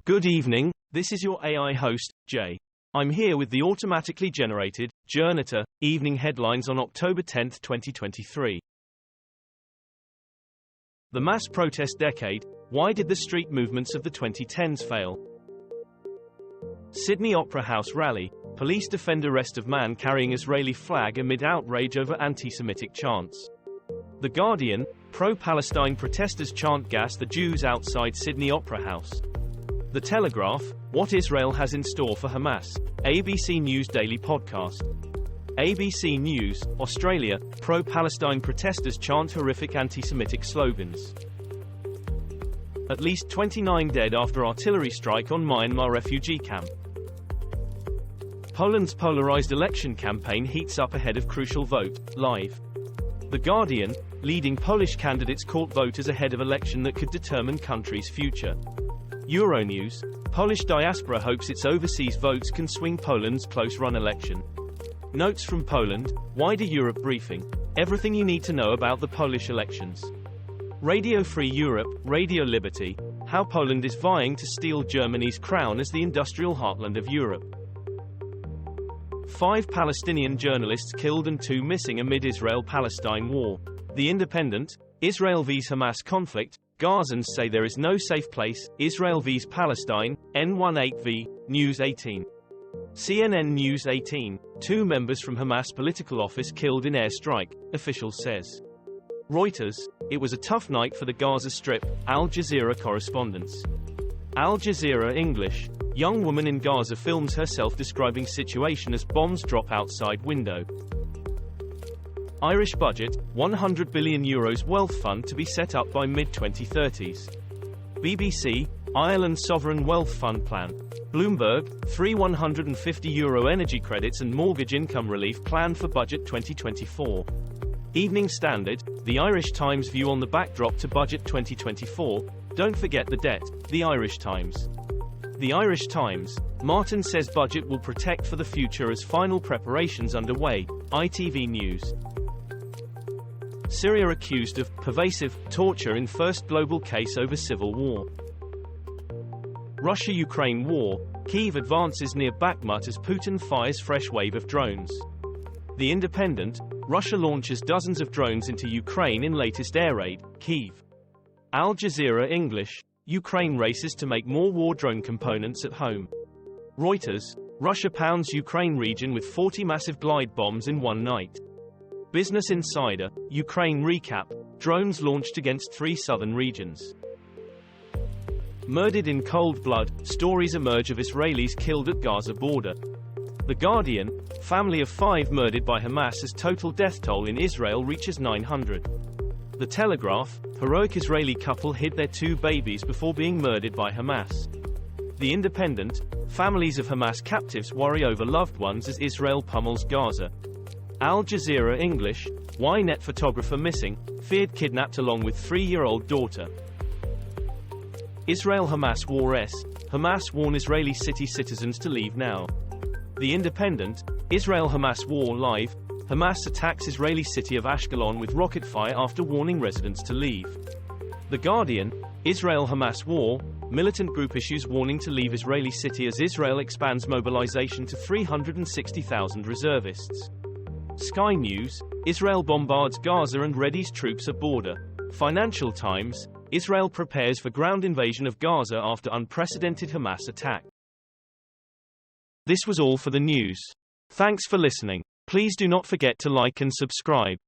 Good evening, this is your AI host, Jay. I'm here with the automatically generated, Journato, evening headlines on October 10, 2023. The mass protest decade, why did the street movements of the 2010s fail? Sydney Opera House rally, police defend arrest of man carrying Israeli flag amid outrage over antisemitic chants. The Guardian, pro-Palestine protesters chant gas the Jews outside Sydney Opera House. The Telegraph, what Israel has in store for Hamas. ABC News Daily Podcast. ABC News, Australia, pro-Palestine protesters chant horrific anti-Semitic slogans. At least 29 dead after artillery strike on Myanmar refugee camp. Poland's polarised election campaign heats up ahead of crucial vote, live. The Guardian, leading Polish candidates court voters ahead of election that could determine country's future. Euronews, Polish diaspora hopes its overseas votes can swing Poland's close-run election. Notes from Poland, wider Europe briefing, everything you need to know about the Polish elections. Radio Free Europe, Radio Liberty, how Poland is vying to steal Germany's crown as the industrial heartland of Europe. 5 Palestinian journalists killed and 2 missing amid Israel-Palestine war. The Independent, Israel vs Hamas conflict, Gazans say there is no safe place, Israel vs Palestine, N18v, News 18. CNN News 18, 2 members from Hamas political office killed in airstrike, official says. Reuters, it was a tough night for the Gaza Strip, Al Jazeera correspondents. Al Jazeera English, young woman in Gaza films herself describing situation as bombs drop outside window. Irish budget, €100 billion wealth fund to be set up by mid-2030s. BBC, Ireland Sovereign Wealth Fund Plan. Bloomberg, €3 150 energy credits and mortgage income relief plan for budget 2024. Evening Standard, the Irish Times view on the backdrop to budget 2024, don't forget the debt, the Irish Times. The Irish Times, Martin says budget will protect for the future as final preparations underway, ITV News. Syria accused of pervasive torture in first global case over civil war. Russia-Ukraine war, Kyiv advances near Bakhmut as Putin fires fresh wave of drones. The Independent, Russia launches dozens of drones into Ukraine in latest air raid, Kyiv. Al Jazeera English, Ukraine races to make more war drone components at home. Reuters, Russia pounds Ukraine region with 40 massive glide bombs in one night. Business Insider, Ukraine recap, drones launched against 3 southern regions. Murdered in cold blood, stories emerge of Israelis killed at Gaza border. The Guardian, family of 5 murdered by Hamas as total death toll in Israel reaches 900. The Telegraph, heroic Israeli couple hid their 2 babies before being murdered by Hamas. The Independent, families of Hamas captives worry over loved ones as Israel pummels Gaza. Al Jazeera English, why net photographer missing, feared kidnapped along with 3-year-old daughter. Israel-Hamas war s, Hamas warn Israeli city citizens to leave now. The Independent, Israel-Hamas war live, Hamas attacks Israeli city of Ashkelon with rocket fire after warning residents to leave. The Guardian, Israel-Hamas war, militant group issues warning to leave Israeli city as Israel expands mobilization to 360,000 reservists. Sky News, Israel bombards Gaza and readies troops at border. Financial Times, Israel prepares for ground invasion of Gaza after unprecedented Hamas attack. This was all for the news. Thanks for listening. Please do not forget to like and subscribe.